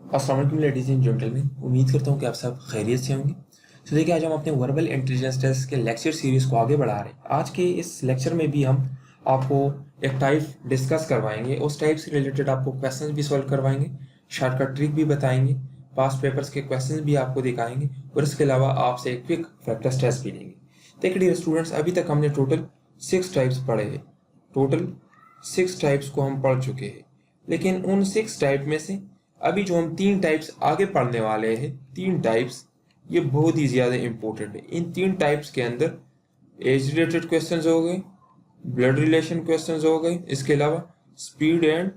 अस्सलाम वालेकुम ladies and gentleman, उम्मीद करता हूँ कि आप सब खैरियत से होंगे। तो देखिए, आज हम अपने वर्बल इंटेलिजेंस टेस्ट के लेक्चर सीरीज़ को आगे बढ़ा रहे हैं। आज के इस लेक्चर में भी हम आपको एक टाइप डिस्कस करवाएंगे, उस टाइप से रिलेटेड आपको क्वेश्चंस भी सॉल्व करवाएंगे, शॉर्टकट ट्रिक भी बताएंगे, पास्ट पेपर्स के क्वेश्चंस भी आपको दिखाएंगे और इसके अलावा आपसे एक क्विक प्रैक्टिस टेस्ट भी लेंगे। देखिए डियर स्टूडेंट्स, अभी तक हमने टोटल 6 टाइप्स पढ़े हैं। टोटल 6 टाइप्स को हम पढ़ चुके हैं, लेकिन उन 6 टाइप में से अभी जो हम 3 टाइप्स आगे पढ़ने वाले हैं, 3 टाइप्स ये बहुत ही ज़्यादा इंपॉर्टेंट है। इन 3 टाइप्स के अंदर एज रिलेटेड क्वेश्चंस हो गए, ब्लड रिलेशन क्वेश्चंस हो गए, इसके अलावा speed and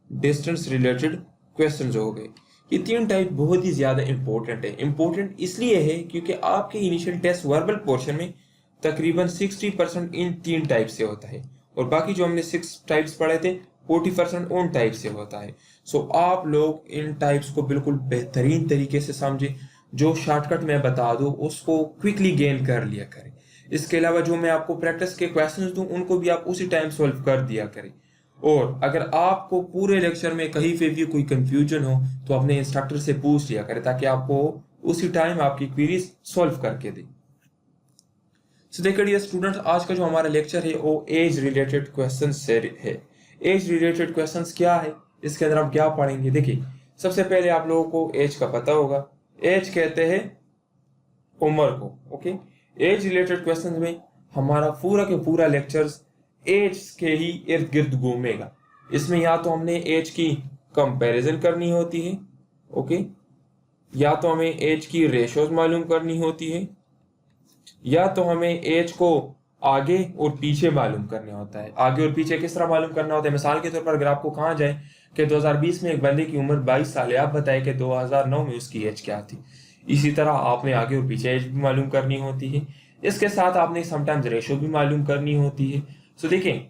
distance related questions हो गए। ये 3 टाइप बहुत ही ज़्यादा इंपॉर्टेंट है। इंपॉर्टेंट इसलिए है क्योंकि आपके इनिशियल टेस्ट वर्बल पोर्शन में तकरीबन 60% इन 3 टाइप से होता है और बाकी जो हमने 6 टाइप्स पढ़े थे 40% उन टाइप से होता है। सो आप लोग इन टाइप्स को बिल्कुल बेहतरीन तरीके से समझे, जो शॉर्टकट मैं बता दूं उसको क्विकली गेन कर लिया करें। इसके अलावा जो मैं आपको प्रैक्टिस के क्वेश्चंस दूं उनको भी आप उसी टाइम सॉल्व कर दिया करें। और अगर आपको पूरे लेक्चर में कहीं पे भी कोई कंफ्यूजन हो तो अपने इंस्ट्रक्टर से पूछ लिया करें ताकि आपको उसी टाइम आपकी क्वेरीज सॉल्व करके दे। सो देखिए डियर स्टूडेंट्स, आज का जो हमारा लेक्चर है वो एज रिलेटेड क्वेश्चन से है। एज रिलेटेड क्वेश्चंस क्या है, इसके अंदर हम क्या पढ़ेंगे? देखिए, सबसे पहले आप लोगों को एज का पता होगा। एज कहते हैं उम्र को। ओके, एज रिलेटेड क्वेश्चंस में हमारा पूरा के पूरा लेक्चर्स एज के ही इर्द गिर्द घूमेगा। इसमें या तो हमने एज की कंपैरिजन करनी होती है, ओके, या तो हमें एज की रेशोज मालूम करनी होती है, या तो हमें एज को आगे और पीछे मालूम करना होता है। आगे और पीछे किस तरह मालूम करना होता है? मिसाल के तौर पर अगर आपको कहा जाए कि 2020 में एक बंदे की उम्र 22 साल है, आप बताएं कि 2009 में उसकी एज क्या थी। इसी तरह आपने आगे और पीछे एज भी मालूम करनी होती है। इसके साथ आपने समटाइम्स रेशो भी मालूम करनी होती है। सो देखें,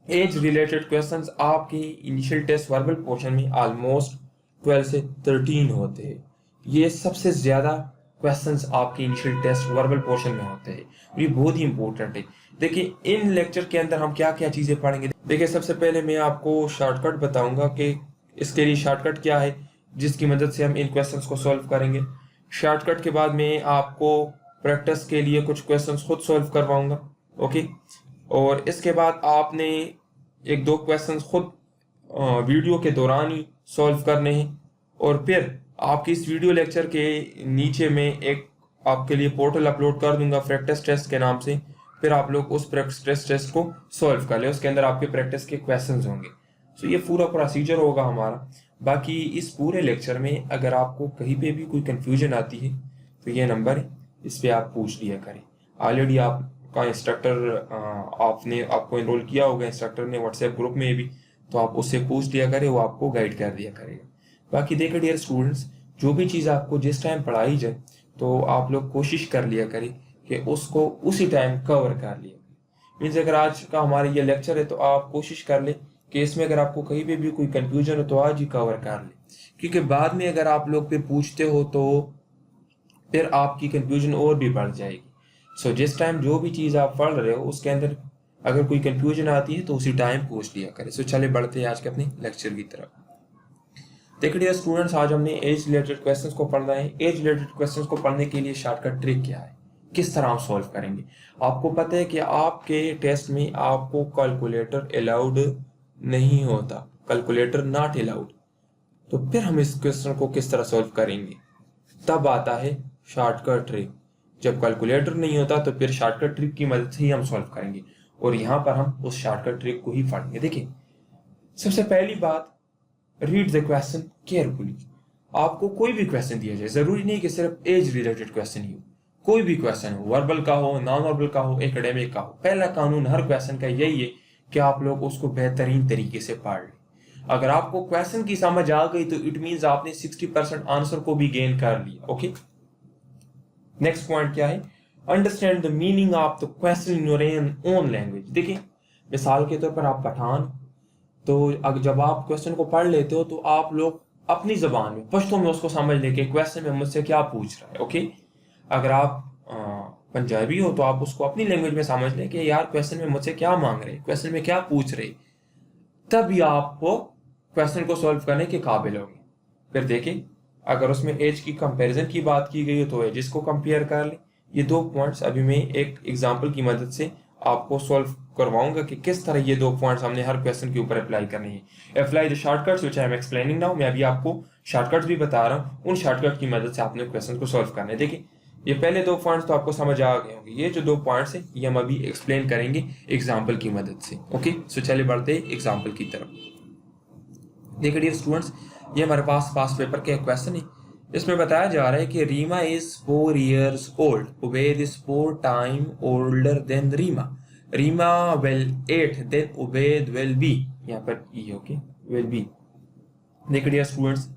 एज रिलेटेड क्वेश्चंस आपके इनिशियल टेस्ट वर्बल पोर्शन में ऑलमोस्ट 12 से 13 होते हैं। ये सबसे ज्यादा क्वेश्चंस आपके इनिशियल टेस्ट वर्बल पोर्शन में होते हैं और ये बहुत ही इंपॉर्टेंट है। देखिए, इन लेक्चर के अंदर हम क्या क्या चीजें पढ़ेंगे। देखिए, सबसे पहले मैं आपको शॉर्टकट बताऊंगा कि इसके लिए शॉर्टकट क्या है जिसकी मदद से हम इन क्वेश्चंस को सॉल्व करेंगे। शॉर्टकट के बाद मैं आपको प्रैक्टिस के लिए कुछ क्वेश्चंस खुद सॉल्व करवाऊंगा, ओके। और इसके बाद आपने एक दो क्वेश्चंस खुद वीडियो के दौरान ही सॉल्व करने हैं और फिर आपकी इस वीडियो लेक्चर के नीचे में एक आपके लिए पोर्टल अपलोड कर दूंगा प्रैक्टिस टेस्ट के नाम से। फिर आप लोग उस प्रैक्टिस टेस्ट को सॉल्व कर ले, उसके अंदर आपके प्रैक्टिस के क्वेश्चंस होंगे। सो ये पूरा प्रोसीजर होगा हमारा। बाकी इस पूरे लेक्चर में अगर आपको कहीं पे भी कोई कंफ्यूजन आती है तो ये नंबर है, इस पर आप पूछ लिया करें। ऑलरेडी आपका इंस्ट्रक्टर आपने आपको इनरोल किया होगा इंस्ट्रक्टर ने व्हाट्सएप ग्रुप में भी, तो आप उससे पूछ लिया करें, वो आपको गाइड कर दिया करेगा। बाकी देखिए डियर स्टूडेंट्स, जो भी चीज़ आपको जिस टाइम पढ़ाई जाए तो आप लोग कोशिश कर लिया करें कि उसको उसी टाइम कवर कर लिया करें। मीन्स अगर आज का हमारा ये लेक्चर है तो आप कोशिश कर ले कि इसमें अगर आपको कहीं पे भी कोई कंफ्यूजन हो तो आज ही कवर कर ले, क्योंकि बाद में अगर आप लोग फिर पूछते हो तो फिर आपकी कंफ्यूजन और भी बढ़ जाएगी। सो जिस टाइम जो भी चीज़ आप पढ़ रहे हो उसके अंदर अगर कोई कंफ्यूजन आती है तो उसी टाइम पूछ लिया करें। सो चले बढ़ते हैं आज के अपने लेक्चर की तरफ। देखिए स्टूडेंट्स, आज हमने एज रिलेटेड क्वेश्चंस को पढ़ना है। एज रिलेटेड क्वेश्चंस को पढ़ने के लिए शॉर्टकट ट्रिक क्या है, किस तरह हम सॉल्व करेंगे। आपको पता है कि आपके टेस्ट में आपको कैलकुलेटर अलाउड नहीं होता, कैलकुलेटर नॉट अलाउड। तो फिर हम इस क्वेश्चन को किस तरह सॉल्व करेंगे? तब आता है शॉर्टकट ट्रिक। जब कैलकुलेटर नहीं होता तो फिर शॉर्टकट ट्रिक की मदद से ही हम सॉल्व करेंगे और यहाँ पर हम उस शॉर्टकट ट्रिक को ही पढ़ेंगे। देखिए, सबसे पहली बात, रीड द क्वेश्चन केयरफुली। आपको कोई भी क्वेश्चन दिया जाए, जरूरी नहीं कि सिर्फ एज रिलेटेड क्वेश्चन ही हो, कोई भी क्वेश्चन हो, वर्बल का हो, नॉन वर्बल का हो, एकेडमिक का हो, पहला कानून हर क्वेश्चन का यही है कि आप लोग उसको बेहतरीन तरीके से पढ़ लें। अगर आपको क्वेश्चन की समझ आ गई तो इट मींस आपने 60% आंसर को भी गेन कर लिया, ओके। नेक्स्ट पॉइंट क्या है? Understand the meaning of the question in your own language. देखिए, मिसाल के तौर पर आप पठान, तो अगर जब आप क्वेश्चन को पढ़ लेते हो तो आप लोग अपनी जबान में पश्तो में उसको समझ लेके क्वेश्चन में मुझसे क्या पूछ रहा है, ओके। अगर आप पंजाबी हो तो आप उसको अपनी लैंग्वेज में समझ लें कि यार क्वेश्चन में मुझसे क्या मांग रहे, क्वेश्चन में क्या पूछ रहे, तभी आपको क्वेश्चन को सॉल्व करने के काबिल होंगे। फिर देखें अगर उसमें एज की कंपैरिजन की बात की गई हो तो एजेस को कंपेयर कर लें। ये 2 पॉइंट्स अभी मैं एक एग्जांपल की मदद से आपको सॉल्व करवाऊंगा कि किस तरह ये 2 पॉइंट्स हमने हर क्वेश्चन के ऊपर अप्लाई करने हैं। Apply the shortcuts which I am explaining now. मैं अभी आपको शॉर्टकट्स भी बता रहा हूँ, उन शॉर्टकट की मदद से आपने क्वेश्चन को सॉल्व करना है। देखिए ये पहले 2 पॉइंट्स तो आपको समझ आ गए होंगे। ये जो 2 पॉइंट्स हैं ये हम अभी एक्सप्लेन करेंगे एग्जाम्पल की मदद से। ओके, सो चलिए बढ़ते हैं एग्जाम्पल की तरफ। देखिए डियर स्टूडेंट्स, ये हमारे पास पास्ट पेपर के क्वेश्चन है। इसमें बताया जा रहा है कि Reema is 4 years old, Ubaid is 4 times older than Reema, Reema will 8 than Ubaid will be. यहाँ पर ई ओके विल बी। देखिए डियर स्टूडेंट्स,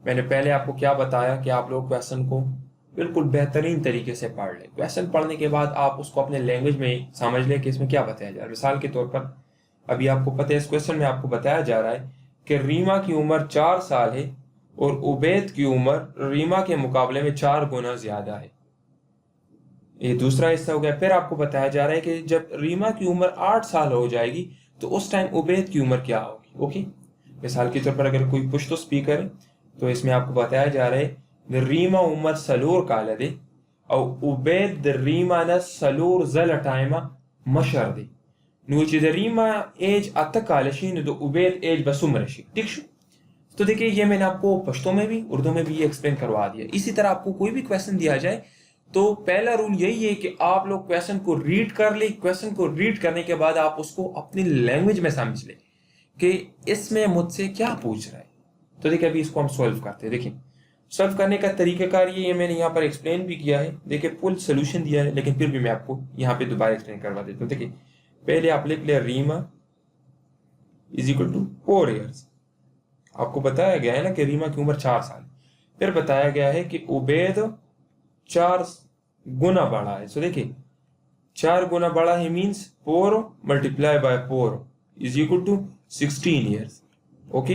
मैंने पहले आपको क्या बताया कि आप लोग क्वेश्चन को बिल्कुल बेहतरीन तरीके से पढ़ लें। क्वेश्चन पढ़ने के बाद आप उसको अपने लैंग्वेज में समझ लें कि इसमें क्या बताया जा रहा है। मिसाल के तौर पर अभी आपको पता है इस क्वेश्चन में आपको बताया जा रहा है कि रीमा की उम्र 4 साल है और उबैद की उम्र रीमा के मुकाबले में 4 गुना ज्यादा है। ये दूसरा हिस्सा हो गया। फिर आपको बताया जा रहा है कि जब रीमा की उम्र 8 साल हो जाएगी तो उस टाइम उबैद की उम्र क्या होगी। ओके, मिसाल के तौर पर अगर कोई पुश्तो स्पीकर है तो इसमें आपको बताया जा रहा है रीमा उमर सलूर कालदे और उबैद रीमा न सलूर जल टाइमा मशर दे नूच रीमा एज अत कालशीन तो उबैद एज बसुमरशी। ठीक शो। तो देखिए ये मैंने आपको पश्तो में भी उर्दू में भी ये एक्सप्लेन करवा दिया। इसी तरह आपको कोई भी क्वेश्चन दिया जाए तो पहला रूल यही है कि आप लोग क्वेश्चन को रीड कर ले। क्वेश्चन को रीड करने के बाद आप उसको अपनी लैंग्वेज में समझ ले कि इसमें मुझसे क्या पूछ रहा है। तो देखिए अभी इसको हम सॉल्व करते हैं। देखिए सॉल्व करने का तरीकाकार ये मैंने यहाँ पर एक्सप्लेन भी किया है। देखिए फुल सोल्यूशन दिया है, लेकिन फिर भी मैं आपको यहाँ पे दोबारा एक्सप्लेन करवा देता हूँ। देखिए पहले आप लिख लिया Reema is equal to 4 years। आपको बताया गया है ना कि रीमा की उम्र 4 साल। फिर बताया गया है कि उबैद 4 गुना बड़ा है। सो देखिए 4 गुना बड़ा है means 4 multiply by 4 is equal to 16 years। Okay,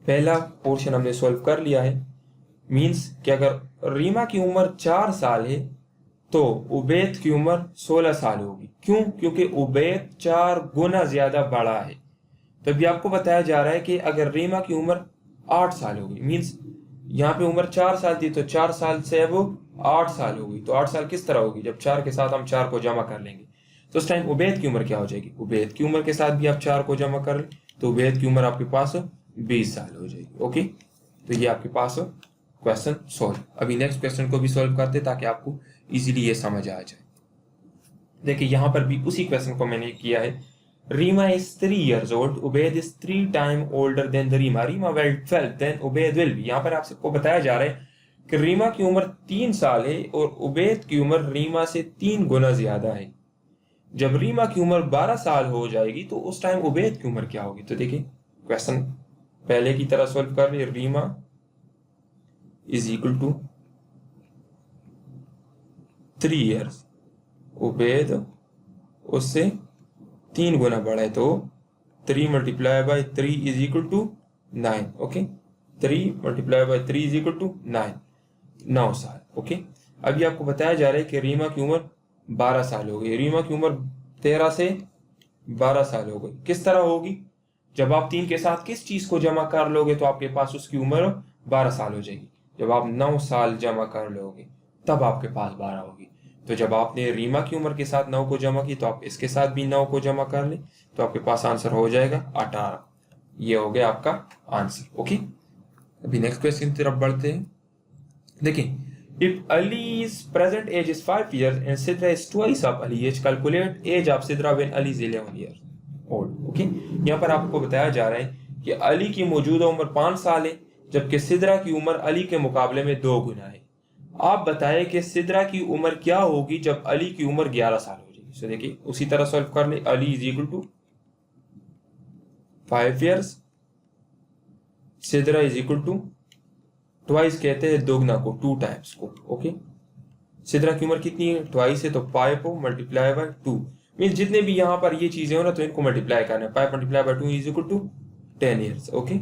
पहला पोर्शन हमने सॉल्व कर लिया है। मीन्स कि अगर रीमा की उम्र 4 साल है तो उबैद की उम्र 16 साल होगी। क्यों? क्योंकि उबैद 4 गुना ज्यादा बड़ा है। तो अभी आपको बताया जा रहा है कि अगर रीमा की उम्र 8 साल होगी, मीन्स यहाँ पे उम्र 4 साल थी तो 4 साल से अब 8 साल होगी। तो 8 साल किस तरह होगी? जब 4 के साथ हम 4 को जमा कर लेंगे तो उस टाइम उबैद की उम्र क्या हो जाएगी? उबैद की उम्र के साथ भी आप 4 को जमा कर लें तो उबैद की उम्र आपके पास 20 साल हो जाएगी। ओके, तो ये आपके पास क्वेश्चन सॉल्व। अभी नेक्स्ट क्वेश्चन को भी सॉल्व करते ताकि आपको इजीली ये समझ आ जाए। देखिए यहाँ पर भी उसी क्वेश्चन को मैंने किया है। Reema is 3 years old, Ubaid is 3 times older than the Reema, Reema will 12 then Ubaid will be। यहाँ पर आपको बताया जा रहा है कि रीमा की उम्र 3 साल है और उबैद की उम्र रीमा से 3 गुना ज्यादा है। जब रीमा की उम्र 12 साल हो जाएगी तो उस टाइम उबैद की उम्र क्या होगी। तो देखिए क्वेश्चन पहले की तरह सॉल्व कर रहे। Reema is equal to 3 years, Ubaid उससे 3 गुना बड़ा है तो 3 multiply by 3 is equal to 9। Okay, 3 multiply by 3 is equal to 9, 9 साल। ओके, अभी आपको बताया जा रहा है कि रीमा की उम्र 12 साल हो गई। रीमा की उम्र 13 से 12 साल हो गई। किस तरह होगी? जब आप 3 के साथ किस चीज को जमा कर लोगे तो आपके पास उसकी उम्र 12 साल हो जाएगी। जब आप 9 साल जमा कर लोगे तब आपके पास 12 होगी। तो जब आपने रीमा की उम्र के साथ 9 को जमा की तो आप इसके साथ भी 9 को जमा कर ले तो आपके पास आंसर हो जाएगा 18। ये हो गया आपका आंसर। ओके, अभी नेक्स्ट क्वेश्चन की तरफ बढ़ते हैं। देखिए if अली's present age is 5 years and Sidra is twice of Ali age, calculate age of Sidra when Ali is 11 years old। Okay, यहाँ पर आपको बताया जा रहा है कि अली की मौजूदा उम्र 5 साल है जबकि सिद्रा की उम्र अली के मुकाबले में 2 गुना है। आप बताएं कि सिद्रा की उम्र क्या होगी जब अली की उम्र 11 साल हो जाएगी। सो देखिए उसी तरह सॉल्व कर ले। Ali is equal to 5 years, Sidra is equal to twice कहते हैं दोगुना को, 2 times को। ओके, सिद्रा की उम्र कितनी है? ट्वाइस है तो 5 को मल्टीप्लाई बाय 2 मीन्स जितने भी यहाँ पर ये चीजें हो ना तो इनको मल्टीप्लाई करना है। 5 multiply by 2 is equal to 10 years। Okay,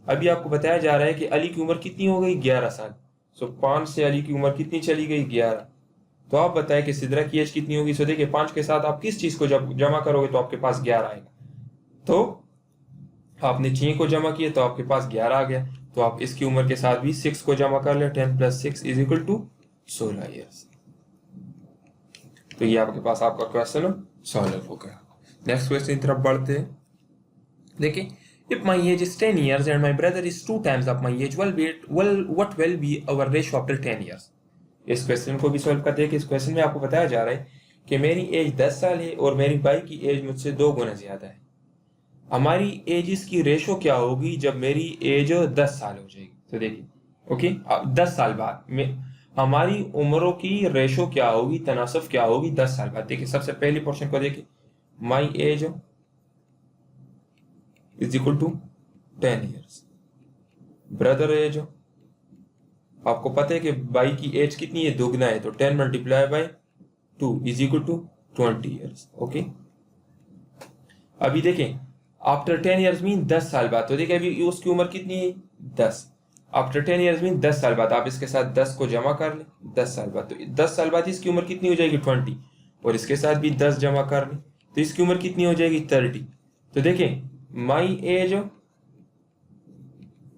अभी आपको बताया जा रहा है कि अली की उम्र कितनी हो गई? 11 साल। सो 5 से अली की उम्र कितनी चली गई? 11। तो आप बताएं कि सिद्रा की एज कितनी होगी। सो देखिए 5 के साथ आप किस चीज को जब जमा करोगे तो आपके पास 11 आएगा। तो आपने 6 को जमा किया तो आपके पास 11 आ गया, तो आप इसकी उम्र के साथ भी 6 को जमा कर ले, 10 + 6 = 16 ईयर्स। तो ये आपके पास आपका क्वेश्चन सॉल्व हो गया। नेक्स्ट क्वेश्चन की तरफ बढ़ते हैं। देखिए, if my age is 10 years and my brother is 2 times of my age, what will be our ratio after 10 years? इस क्वेश्चन को भी सॉल्व करते हैं कि इस क्वेश्चन में आपको बताया जा रहा है कि मेरी एज 10 साल है और मेरी भाई की एज मुझसे 2 गुना ज्यादा है। हमारी एज की रेशो क्या होगी जब मेरी एज 10 साल हो जाएगी? तो देखिए, ओके, 10 साल बाद में हमारी उम्रों की रेशो क्या होगी, तनासब क्या होगी 10 साल बाद। देखिए, सबसे पहले पोर्शन को देखिए, my age = 10 years, brother age, आपको पता है कि भाई की एज कितनी है, दोगुना है, तो 10 × 2 = 20 ईयर्स। ओके, अभी देखें, आफ्टर 10 ईयर्स मीन 10 साल बाद, तो देखिए अभी उसकी उम्र कितनी है, 10। आफ्टर 10 ईयर्स मीन 10 साल बाद, आप इसके साथ 10 को जमा कर लें, 10 साल बाद, तो 10 साल बाद इसकी उम्र कितनी हो जाएगी, 20, और इसके साथ भी 10 जमा कर लें तो इसकी उम्र कितनी हो जाएगी, 30। तो देखें, my age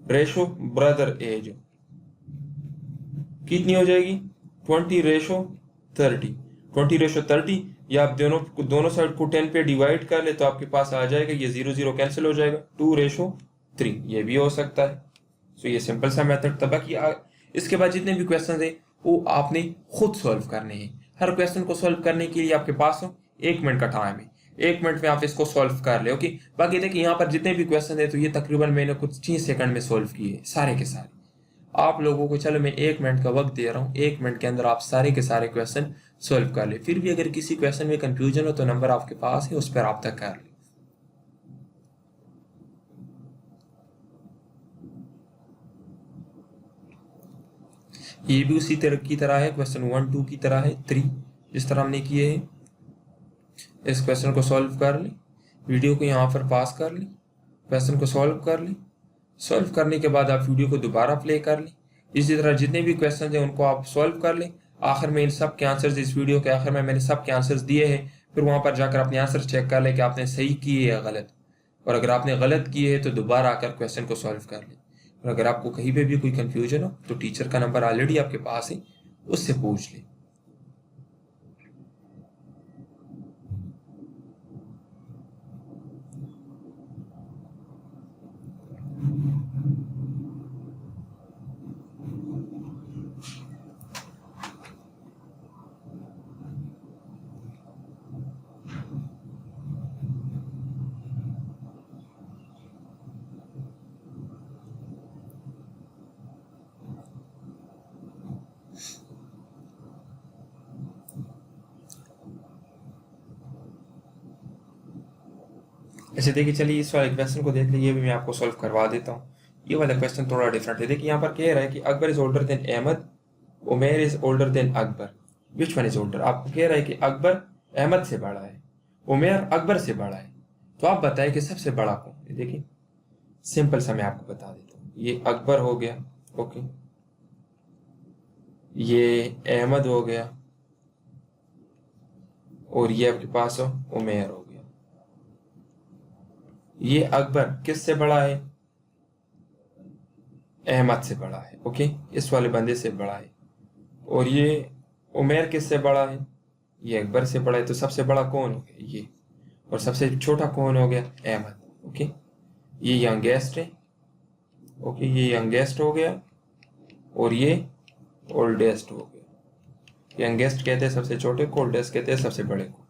ratio brother age कितनी हो जाएगी, 20:30, 20:30, या आप दोनों साइड को 10 पे डिवाइड कर ले तो आपके पास आ जाएगा, ये 0 0 कैंसिल हो जाएगा, 2:3, ये भी हो सकता है। सो ये सिंपल सा मेथड था। बाकी इसके बाद जितने भी क्वेश्चन है वो आपने खुद सॉल्व करने हैं। हर क्वेश्चन को सॉल्व करने के लिए आपके पास 1 मिनट का टाइम है, 1 मिनट में आप इसको सॉल्व कर ले। ओके, बाकी देखिए यहाँ पर जितने भी क्वेश्चन है तो ये तकरीबन मैंने कुछ 6 सेकंड में सॉल्व किए सारे के सारे। आप लोगों को चलो मैं 1 मिनट का वक्त दे रहा हूँ, 1 मिनट के अंदर आप सारे के सारे क्वेश्चन सॉल्व कर ले। फिर भी अगर किसी क्वेश्चन में कंफ्यूजन हो तो नंबर आपके पास है, उस पर रब्ता कर ले। ये भी उसी तरह की तरह है, क्वेश्चन 1 2 की तरह है, 3 जिस तरह हमने किए हैं। इस क्वेश्चन को सॉल्व कर ले, वीडियो को यहाँ पर पास कर ले, क्वेश्चन को सॉल्व कर ले। सॉल्व करने के बाद आप वीडियो को दोबारा प्ले कर लें। इसी तरह जितने भी क्वेश्चन हैं उनको आप सॉल्व कर लें। आखिर में इन सब के आंसर्स, इस वीडियो के आखिर में मैंने सब के आंसर्स दिए हैं। फिर वहाँ पर जाकर अपने आंसर चेक कर लें कि आपने सही किए या गलत, और अगर आपने गलत किए हैं तो दोबारा आकर क्वेश्चन को सॉल्व कर लें। और अगर आपको कहीं पे भी कोई कन्फ्यूजन हो तो टीचर का नंबर ऑलरेडी आपके पास है, उससे पूछ लें। ऐसे देखिए, चलिए इस वाले क्वेश्चन को देख लीजिए, ये भी मैं आपको सॉल्व करवा देता हूँ। ये वाला क्वेश्चन थोड़ा डिफरेंट है। देखिए यहाँ पर कह रहा है कि Akbar is older than Ahmed, Umer is older than Akbar, which one is older? आपको कह रहा है कि अकबर अहमद से बड़ा है, उमेर अकबर से बड़ा है, तो आप बताएं कि सबसे बड़ा कौन है। देखिए सिंपल सा मैं आपको बता देता हूँ, ये अकबर हो गया, ओके, ये अहमद हो गया, और ये आपके पास उमेर हो गया। ये अकबर किससे बड़ा है, अहमद से बड़ा है, ओके, इस वाले बंदे से बड़ा है। और ये उमेर किससे बड़ा है, ये अकबर से बड़ा है। तो सबसे बड़ा कौन हो गया, ये, और सबसे छोटा कौन हो गया, अहमद, ओके। ये यंगेस्ट है, ओके, ये यंगेस्ट हो गया, और ये ओल्डेस्ट हो गया। यंगेस्ट कहते हैं सबसे छोटे को, ओल्डेस्ट कहते हैं सबसे बड़े को।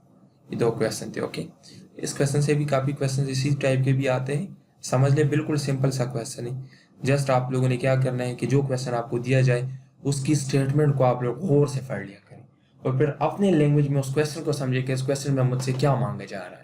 ये 2 क्वेश्चन थे, ओके। इस क्वेश्चन से भी काफ़ी क्वेश्चन इसी टाइप के भी आते हैं, समझ ले, बिल्कुल सिंपल सा क्वेश्चन है। जस्ट आप लोगों ने क्या करना है कि जो क्वेश्चन आपको दिया जाए उसकी स्टेटमेंट को आप लोग गौर से पढ़ लिया करें, और फिर अपने लैंग्वेज में उस क्वेश्चन को समझे कि इस क्वेश्चन में मुझसे क्या मांगा जा रहा है।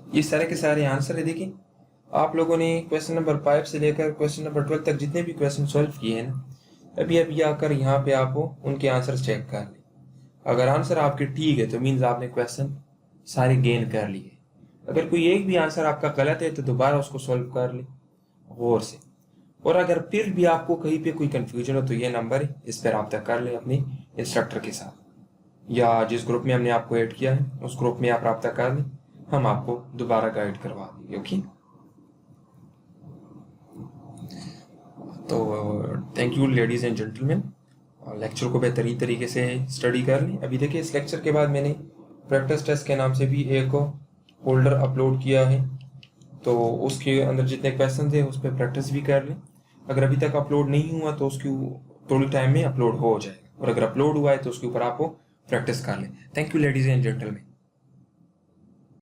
ये सारे के सारे आंसर है। देखिए आप लोगों ने क्वेश्चन नंबर 5 से लेकर क्वेश्चन नंबर 12 तक जितने भी क्वेश्चन सॉल्व किए हैं ना, अभी अभी आकर यहाँ पे आप उनके आंसर चेक कर लें। अगर आंसर आपके ठीक है तो मीन्स आपने क्वेश्चन सारे गेन कर लिए। अगर कोई एक भी आंसर आपका गलत है तो दोबारा उसको सॉल्व कर ले गौर से। और अगर फिर भी आपको कहीं पे कोई कंफ्यूजन हो तो ये नंबर है, इस पर रब्ता कर ले अपने इंस्ट्रक्टर के साथ, या जिस ग्रुप में हमने आपको ऐड किया है उस ग्रुप में आप रब्ता कर लें, हम आपको दोबारा गाइड करवा देंगे। ओके, तो thank you ladies and gentleman. Lecture को बेहतरीन तरीके से स्टडी कर लें। अभी देखिए इस लेक्चर के बाद मैंने प्रैक्टिस टेस्ट के नाम से भी एक फोल्डर अपलोड किया है, तो उसके अंदर जितने क्वेश्चन थे उस पर प्रैक्टिस भी कर लें। अगर अभी तक अपलोड नहीं हुआ तो उसकी थोड़ी टाइम में अपलोड हो जाएगा, और अगर अपलोड हुआ है तो उसके ऊपर आप प्रैक्टिस कर लें। Thank you ladies and gentleman.